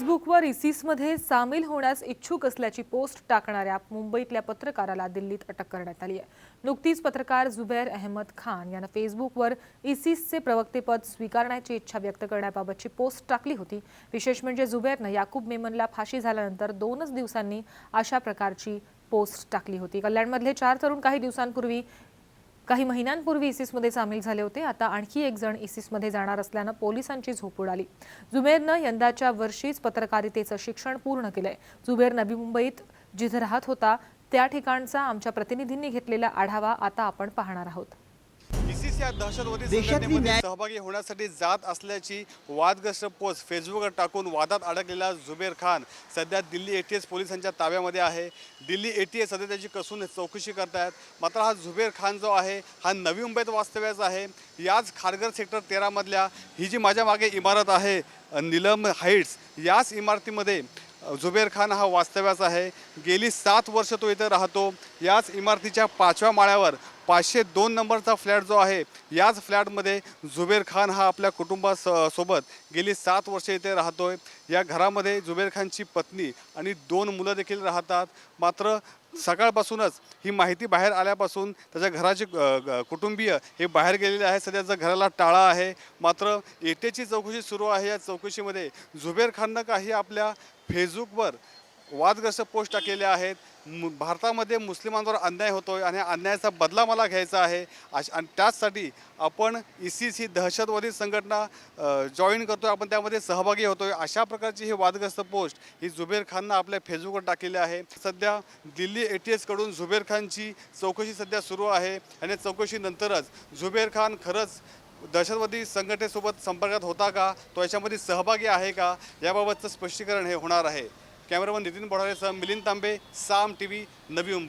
फेसबुकवर इसिसमध्ये सामील होण्यास इच्छुक असल्याची पोस्ट टाकणाऱ्या मुंबईतल्या पत्रकाराला दिल्लीत अटक करण्यात आली आहे। नुकतीच पत्रकार जुबैर अहमद खान यानं फेसबुकवर इसिसचे प्रवक्तेपद स्वीकारण्याची इच्छा व्यक्त करण्याबाबतची पोस्ट टाकली होती। विशेष म्हणजे जुबैरनं याकूब मेमनला फाशी झाल्यानंतर 2च दिवसांनी अशा प्रकारची पोस्ट टाकली होती। कल्याणमधले 4 तरुण काही महिन्यांपूर्वी इसिसमध्ये सामील झाले होते। आता आणखी एक जण इसिसमध्ये जाणार असल्यानं पोलिसांची झोप उडाली। जुबैरनं यंदाच्या वर्षीच पत्रकारितेचं शिक्षण पूर्ण केलंय। जुबैर नवी मुंबईत जिथे राहत होता त्या ठिकाणचा आमच्या प्रतिनिधींनी घेतलेला आढावा आता आपण पाहणार आहोत। इसिस या दहशतवादी संघटनेमध्ये सहभागी होण्यासाठी जात असल्याची वादग्रस्त पोस्ट फेसबुकवर टाकून वादात अडकलेला जुबैर खान सध्या दिल्ली एटीएस पोलिसांच्या ताब्यामध्ये आहे। दिल्ली एटीएस सध्या त्याची कसून चौकशी करतायत। मात्र हा जुबैर खान जो आहे हा नवी मुंबईत वास्तव्याचा आहे। याच खारघर सेक्टर 13 मधल्या ही जी माझ्या मागे इमारत आहे नीलम हाइट्स, याच इमारतीमध्ये जुबैर खान हा वास्तव्याचा आहे। गेली 7 वर्ष तो इथे राहतो। याच इमारतीच्या 5व्या माळ्यावर 502 नंबरचा फ्लॅट जो आहे याच फ्लॅटमध्ये जुबैर खान हा आपल्या कुटुंबासोबत गेली 7 वर्ष इथे राहतोय। या घरामध्ये जुबैर खानची पत्नी आणि 2 मुलं देखील राहतात। मात्र सकाळपासूनच ही माहिती बाहेर आल्यापासून त्याच्या घराचे कुटुंबीय हे बाहेर गेलेले आहे। सध्याच्या घराला टाळा आहे। मात्र एटीएसची चौकशी सुरू आहे। या चौकशीमध्ये जुबैर खाननं काही आपल्या फेसबुकवर वादग्रस्त पोस्ट टाकलेल्या आहेत। भारतामध्ये मुस्लिमांवर अन्याय होतोय आणि अन्यायाचा बदला मला घ्यायचा आहे आणि त्याचसाठी आपण इसिस ही दहशतवादी संघटना जॉईन करतोय, आपण त्यामध्ये सहभागी होतोय, अशा प्रकारची ही वादग्रस्त पोस्ट ही जुबैर खाननं आपल्या फेसबुकवर टाकलेली आहे। सध्या दिल्ली एटीएस कडून जुबैर खानची चौकशी सध्या सुरू आहे आणि चौकशीनंतरच जुबैर खान खरंच दहशतवादी संघटनेसोबत संपर्कात होता का, तो याच्यामध्ये सहभागी आहे का, याबाबतचं स्पष्टीकरण हे होणार आहे। कॅमेरामन नितीन बोढारेसह मिलिंद तांबे, साम टीव्ही, नवी मुंबई।